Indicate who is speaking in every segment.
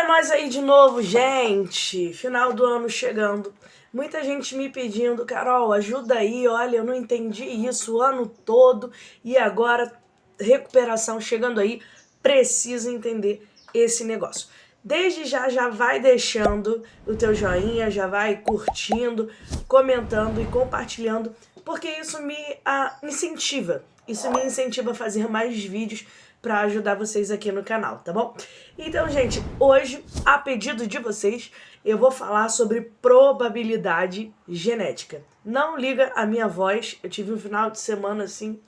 Speaker 1: nós aí de novo, gente. Final do ano chegando. Muita gente me pedindo, Carol, ajuda aí, olha, eu não entendi isso o ano todo e agora recuperação chegando aí, preciso entender esse negócio. Desde já vai deixando o teu joinha, já vai curtindo, comentando e compartilhando, porque isso me incentiva. Isso me incentiva a fazer mais vídeos para ajudar vocês aqui no canal, tá bom? Então, gente, hoje, a pedido de vocês, eu vou falar sobre probabilidade genética. Não liga a minha voz, eu tive um final de semana assim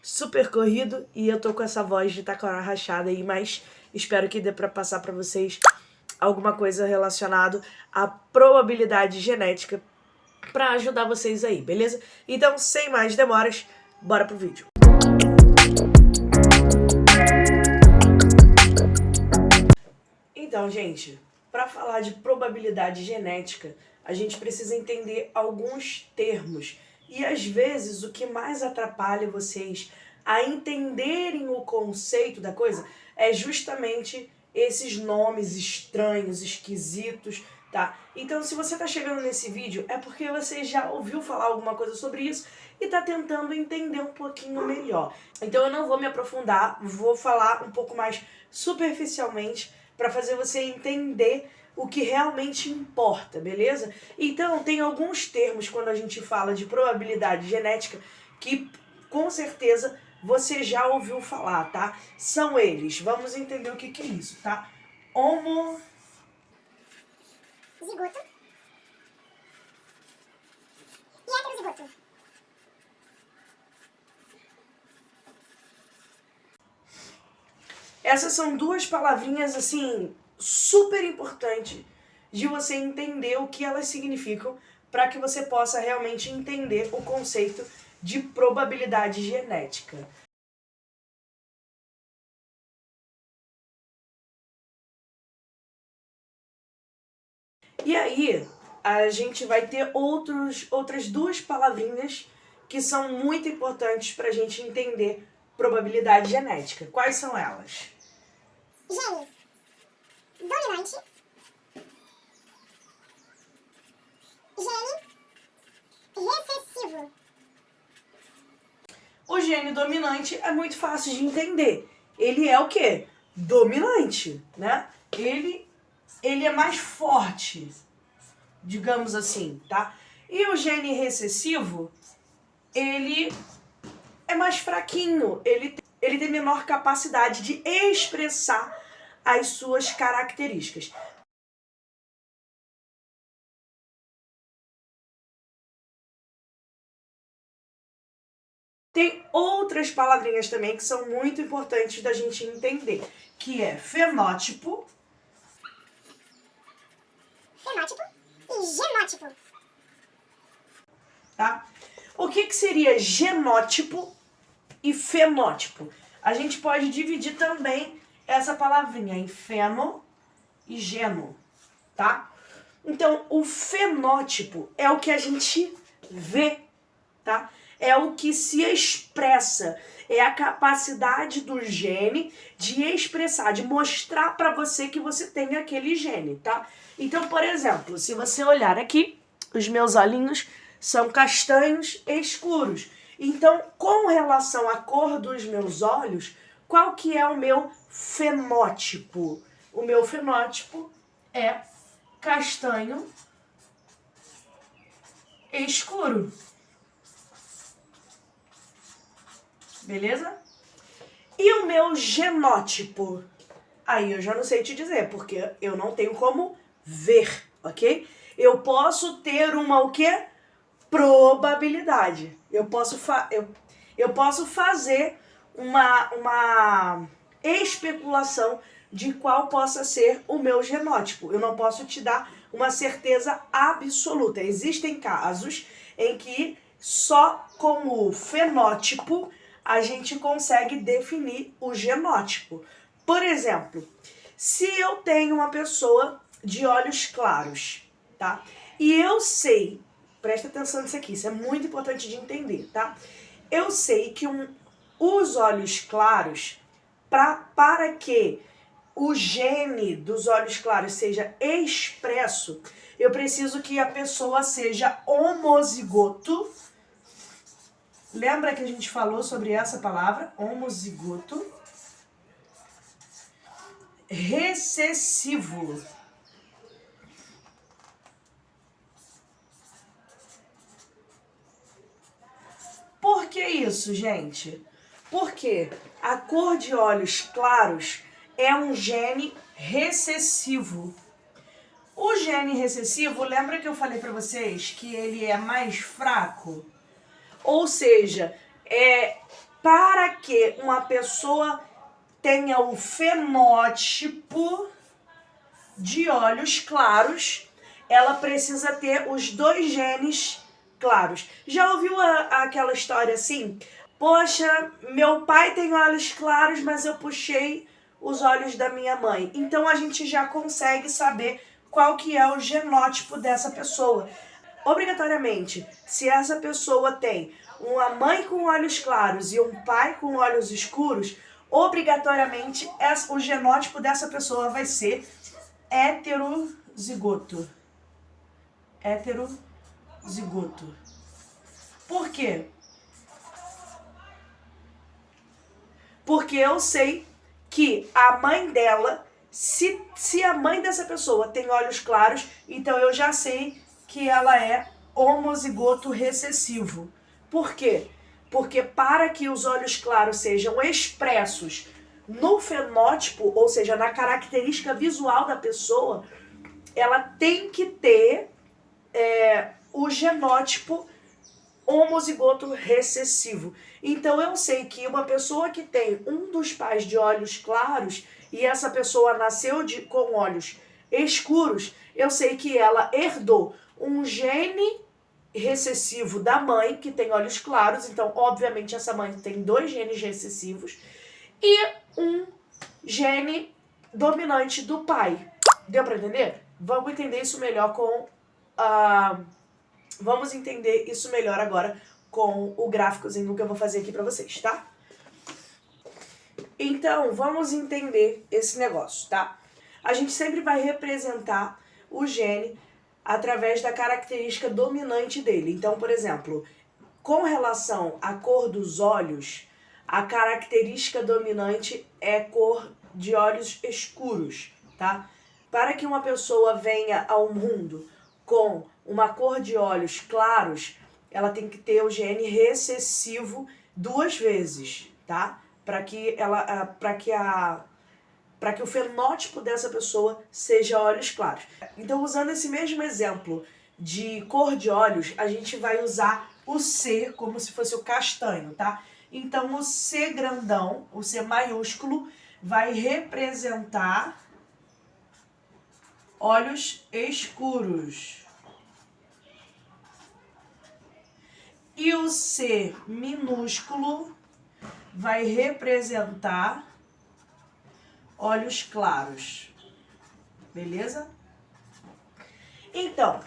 Speaker 1: super corrido e eu tô com essa voz de taquara rachada aí, mas espero que dê para passar para vocês alguma coisa relacionada à probabilidade genética para ajudar vocês aí, beleza? Então, sem mais demoras, bora pro vídeo. Então, gente, para falar de probabilidade genética, a gente precisa entender alguns termos. E às vezes o que mais atrapalha vocês a entenderem o conceito da coisa é justamente esses nomes estranhos, esquisitos, tá? Então, se você tá chegando nesse vídeo, é porque você já ouviu falar alguma coisa sobre isso e tá tentando entender um pouquinho melhor. Então, eu não vou me aprofundar, vou falar um pouco mais superficialmente para fazer você entender o que realmente importa, beleza? Então, tem alguns termos quando a gente fala de probabilidade genética que, com certeza, você já ouviu falar, tá? São eles. Vamos entender o que é isso, tá? Zigoto. E heterozigoto. Essas são duas palavrinhas, assim, super importantes de você entender o que elas significam para que você possa realmente entender o conceito de probabilidade genética. E aí, a gente vai ter outras duas palavrinhas que são muito importantes para a gente entender probabilidade genética. Quais são elas?
Speaker 2: Gene dominante, gene recessivo.
Speaker 1: O gene dominante é muito fácil de entender. Ele é o quê? Dominante, né? Ele é mais forte, digamos assim, tá? E o gene recessivo, ele é mais fraquinho, ele tem menor capacidade de expressar as suas características. Tem outras palavrinhas também que são muito importantes da gente entender, que é fenótipo.
Speaker 2: Fenótipo e genótipo.
Speaker 1: Tá? O que seria genótipo e fenótipo? A gente pode dividir também essa palavrinha em feno e geno, tá? Então, o fenótipo é o que a gente vê, tá? É o que se expressa, é a capacidade do gene de expressar, de mostrar para você que você tem aquele gene, tá? Então, por exemplo, se você olhar aqui, os meus olhinhos são castanhos escuros. Então, com relação à cor dos meus olhos, qual que é o meu fenótipo? O meu fenótipo é castanho escuro. Beleza? E o meu genótipo? Aí eu já não sei te dizer, porque eu não tenho como ver, ok? Eu posso ter uma o quê? Probabilidade. Eu posso fazer uma especulação de qual possa ser o meu genótipo. Eu não posso te dar uma certeza absoluta. Existem casos em que só com o fenótipo a gente consegue definir o genótipo. Por exemplo, se eu tenho uma pessoa de olhos claros, tá? E eu sei, presta atenção nisso aqui, isso é muito importante de entender, tá? Eu sei que os olhos claros, para que o gene dos olhos claros seja expresso, eu preciso que a pessoa seja homozigoto. Lembra que a gente falou sobre essa palavra? Homozigoto. Recessivo. Por que isso, gente? Porque a cor de olhos claros é um gene recessivo. O gene recessivo, lembra que eu falei para vocês que ele é mais fraco? Ou seja, para que uma pessoa tenha o fenótipo de olhos claros, ela precisa ter os dois genes claros. Já ouviu aquela história assim? Poxa, meu pai tem olhos claros, mas eu puxei os olhos da minha mãe. Então a gente já consegue saber qual que é o genótipo dessa pessoa. Obrigatoriamente, se essa pessoa tem uma mãe com olhos claros e um pai com olhos escuros, obrigatoriamente o genótipo dessa pessoa vai ser heterozigoto. Heterozigoto. Por quê? Porque eu sei que a mãe dela, se a mãe dessa pessoa tem olhos claros, então eu já sei que ela é homozigoto recessivo. Por quê? Porque para que os olhos claros sejam expressos no fenótipo, ou seja, na característica visual da pessoa, ela tem que ter o genótipo homozigoto recessivo. Então eu sei que uma pessoa que tem um dos pais de olhos claros e essa pessoa nasceu com olhos escuros, eu sei que ela herdou um gene recessivo da mãe, que tem olhos claros, então obviamente essa mãe tem dois genes recessivos, e um gene dominante do pai. Deu para entender? Vamos entender isso melhor Vamos entender isso melhor agora com o gráficozinho que eu vou fazer aqui para vocês, tá? Então, vamos entender esse negócio, tá? A gente sempre vai representar o gene através da característica dominante dele. Então, por exemplo, com relação à cor dos olhos, a característica dominante é cor de olhos escuros, tá? Para que uma pessoa venha ao mundo com uma cor de olhos claros, ela tem que ter o gene recessivo 2 vezes, tá? Para que o fenótipo dessa pessoa seja olhos claros. Então, usando esse mesmo exemplo de cor de olhos, a gente vai usar o C como se fosse o castanho, tá? Então, o C grandão, o C maiúsculo, vai representar olhos escuros. E o C minúsculo vai representar olhos claros. Beleza? Então,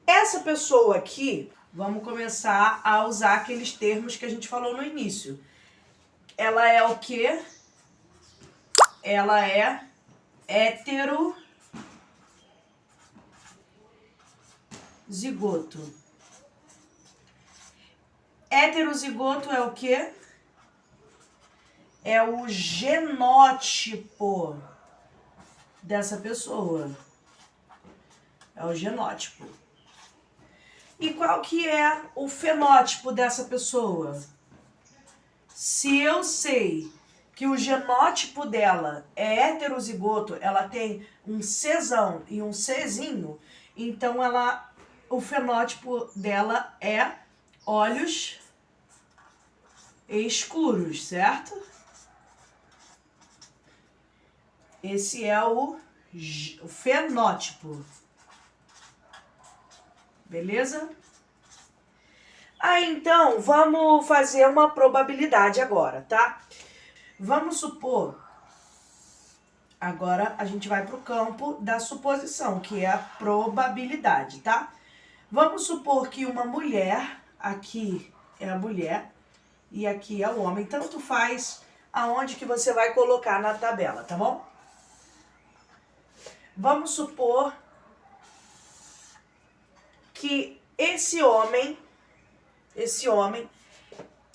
Speaker 1: essa pessoa aqui, vamos começar a usar aqueles termos que a gente falou no início. Ela é o quê? Ela é heterozigoto. Heterozigoto é o quê? É o genótipo dessa pessoa. É o genótipo. E qual que é o fenótipo dessa pessoa? Se eu sei que o genótipo dela é heterozigoto, ela tem um Czão e um Czinho, então o fenótipo dela é olhos escuros, certo? Esse é o fenótipo. Beleza? Então, vamos fazer uma probabilidade agora, tá? Vamos supor... Agora, a gente vai para o campo da suposição, que é a probabilidade, tá? Vamos supor que uma mulher, aqui é a mulher e aqui é o homem, tanto faz aonde que você vai colocar na tabela, tá bom? Vamos supor que esse homem,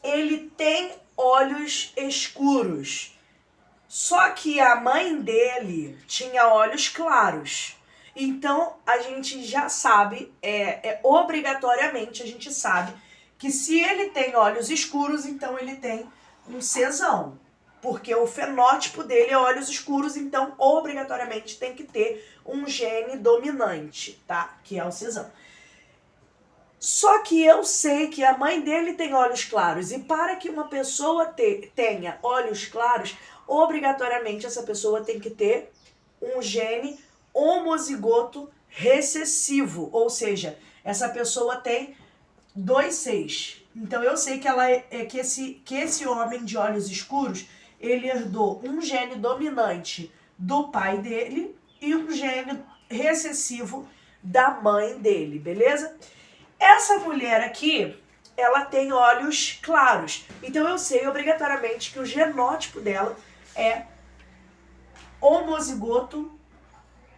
Speaker 1: ele tem olhos escuros. Só que a mãe dele tinha olhos claros. Então, a gente já sabe, obrigatoriamente a gente sabe que se ele tem olhos escuros, então ele tem um Czão. Porque o fenótipo dele é olhos escuros, então obrigatoriamente tem que ter um gene dominante, tá? Que é o Czão. Só que eu sei que a mãe dele tem olhos claros. E para que uma pessoa tenha olhos claros, obrigatoriamente essa pessoa tem que ter um gene homozigoto recessivo. Ou seja, essa pessoa tem 2 Cs. Então eu sei que que esse homem de olhos escuros, ele herdou um gene dominante do pai dele e um gene recessivo da mãe dele, beleza? Essa mulher aqui, ela tem olhos claros. Então eu sei obrigatoriamente que o genótipo dela é homozigoto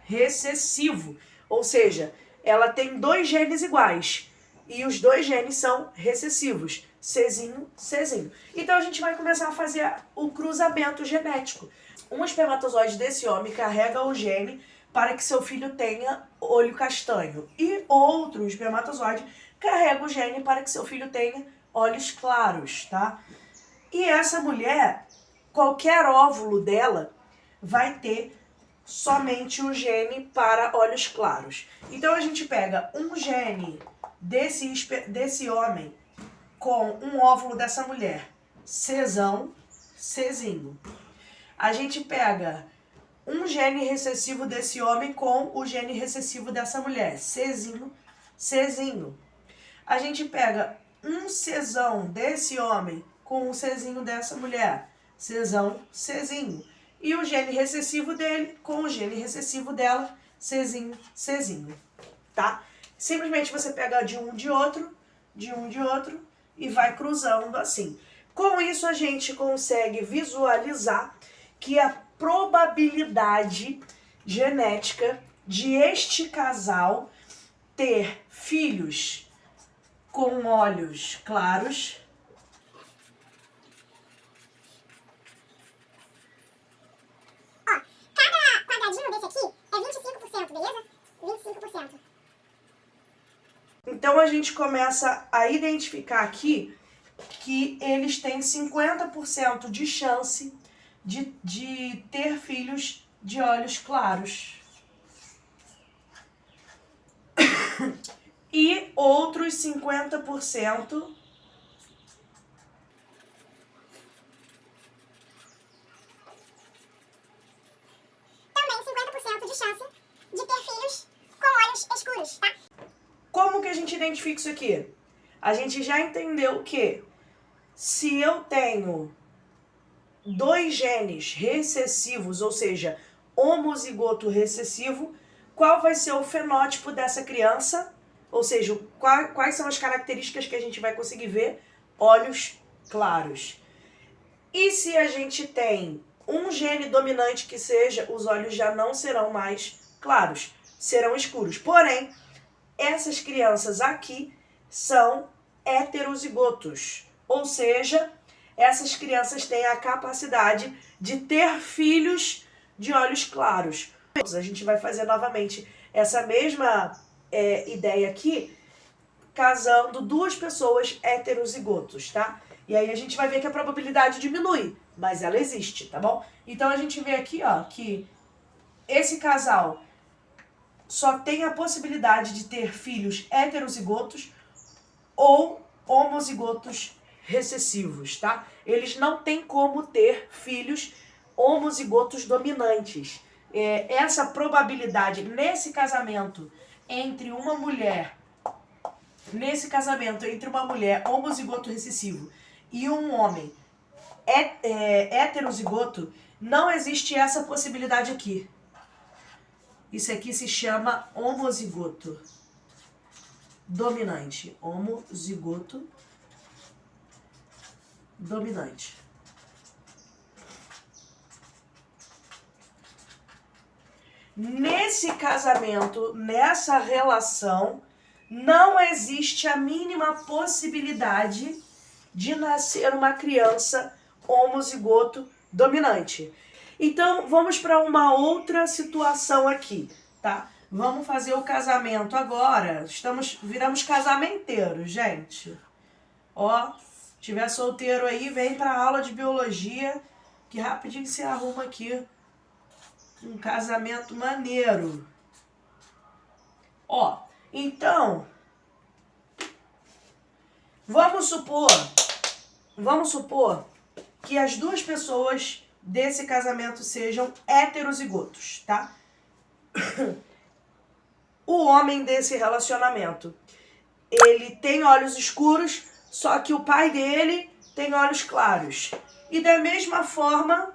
Speaker 1: recessivo. Ou seja, ela tem 2 genes iguais. E os 2 genes são recessivos. Czinho, Czinho. Então a gente vai começar a fazer o cruzamento genético. Um espermatozoide desse homem carrega o gene para que seu filho tenha olho castanho. E outro espermatozoide carrega o gene para que seu filho tenha olhos claros, tá? E essa mulher, qualquer óvulo dela vai ter somente o gene para olhos claros. Então a gente pega um gene desse homem com um óvulo dessa mulher, Czão, Czinho. A gente pega um gene recessivo desse homem com o gene recessivo dessa mulher, Czinho, Czinho. A gente pega um Czão desse homem com o Czinho dessa mulher, Czão, Czinho. E o gene recessivo dele com o gene recessivo dela, Czinho, Czinho. Tá? Simplesmente você pega de um de outro e vai cruzando assim. Com isso a gente consegue visualizar que a probabilidade genética de este casal ter filhos com olhos claros
Speaker 2: Cada quadradinho desse aqui é 25%, beleza? 25%.
Speaker 1: Então a gente começa a identificar aqui que eles têm 50% de chance de ter filhos de olhos claros. E outros 50%
Speaker 2: Também 50% de chance de ter filhos com olhos escuros, tá?
Speaker 1: Como que a gente identifica isso aqui? A gente já entendeu que se eu tenho 2 genes recessivos, ou seja, homozigoto recessivo, qual vai ser o fenótipo dessa criança? Ou seja, quais são as características que a gente vai conseguir ver? Olhos claros. E se a gente tem um gene dominante que seja, os olhos já não serão mais claros, serão escuros. Porém, essas crianças aqui são heterozigotos, ou seja, essas crianças têm a capacidade de ter filhos de olhos claros. A gente vai fazer novamente essa mesma ideia aqui, casando 2 pessoas heterozigotos, tá? E aí a gente vai ver que a probabilidade diminui, mas ela existe, tá bom? Então a gente vê aqui, ó, que esse casal só tem a possibilidade de ter filhos heterozigotos ou homozigotos recessivos, tá? Eles não têm como ter filhos homozigotos dominantes. Essa probabilidade nesse casamento entre uma mulher homozigoto recessivo e um homem heterozigoto, não existe essa possibilidade aqui. Isso aqui se chama homozigoto dominante. Homozigoto dominante. nesse casamento, nessa relação, não existe a mínima possibilidade de nascer uma criança homozigoto dominante. Então, vamos para uma outra situação aqui, tá? Vamos fazer o casamento agora. Viramos casamenteiros, gente. Ó, se tiver solteiro aí, vem para a aula de biologia, que rapidinho se arruma aqui um casamento maneiro. Ó, então, vamos supor que as duas pessoas desse casamento sejam heterozigotos, tá? O homem desse relacionamento, ele tem olhos escuros, só que o pai dele tem olhos claros. E da mesma forma,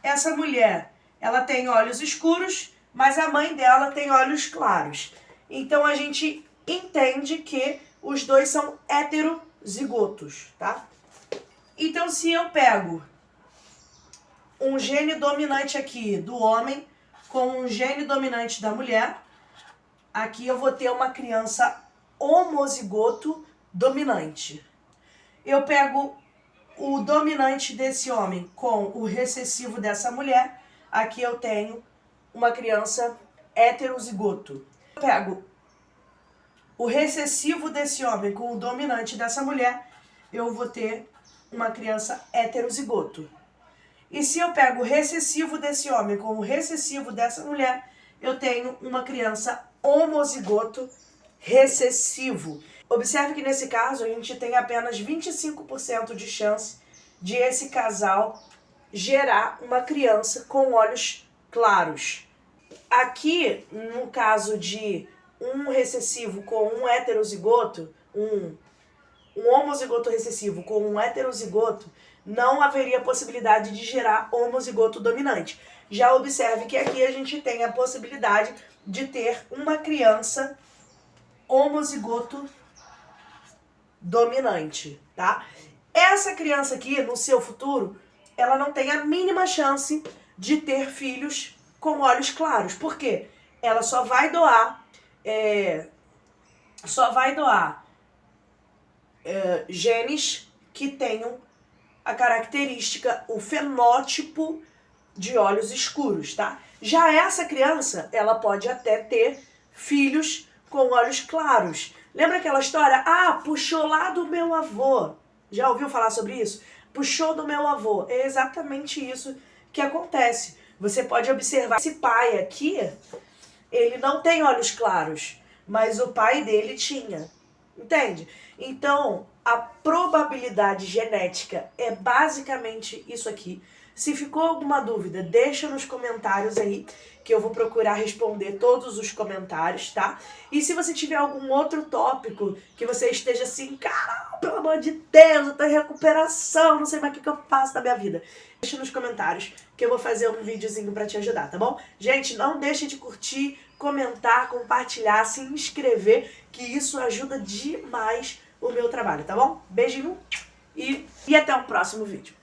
Speaker 1: essa mulher, ela tem olhos escuros, mas a mãe dela tem olhos claros. Então a gente entende que os dois são heterozigotos, tá? Então se eu pego um gene dominante aqui do homem com um gene dominante da mulher, aqui eu vou ter uma criança homozigoto dominante. Eu pego o dominante desse homem com o recessivo dessa mulher, aqui eu tenho uma criança heterozigoto. Eu pego o recessivo desse homem com o dominante dessa mulher, eu vou ter uma criança heterozigoto. E se eu pego o recessivo desse homem com o recessivo dessa mulher, eu tenho uma criança homozigoto recessivo. Observe que nesse caso a gente tem apenas 25% de chance de esse casal gerar uma criança com olhos claros. Aqui, no caso de um recessivo com um heterozigoto, um homozigoto recessivo com um heterozigoto, não haveria possibilidade de gerar homozigoto dominante. Já observe que aqui a gente tem a possibilidade de ter uma criança homozigoto dominante, tá? Essa criança aqui, no seu futuro, ela não tem a mínima chance de ter filhos com olhos claros. Por quê? Ela só vai doar genes que tenham a característica, o fenótipo de olhos escuros, tá? Já essa criança, ela pode até ter filhos com olhos claros. Lembra aquela história? Ah, puxou lá do meu avô. Já ouviu falar sobre isso? Puxou do meu avô. É exatamente isso que acontece. Você pode observar, esse pai aqui, ele não tem olhos claros, mas o pai dele tinha. Entende? Então, a probabilidade genética é basicamente isso aqui. Se ficou alguma dúvida, deixa nos comentários aí, que eu vou procurar responder todos os comentários, tá? E se você tiver algum outro tópico que você esteja assim, caramba, pelo amor de Deus, eu tô em recuperação, não sei mais o que eu faço da minha vida, deixa nos comentários que eu vou fazer um videozinho pra te ajudar, tá bom? Gente, não deixe de curtir, comentar, compartilhar, se inscrever, que isso ajuda demais o meu trabalho, tá bom? Beijinho e até o próximo vídeo.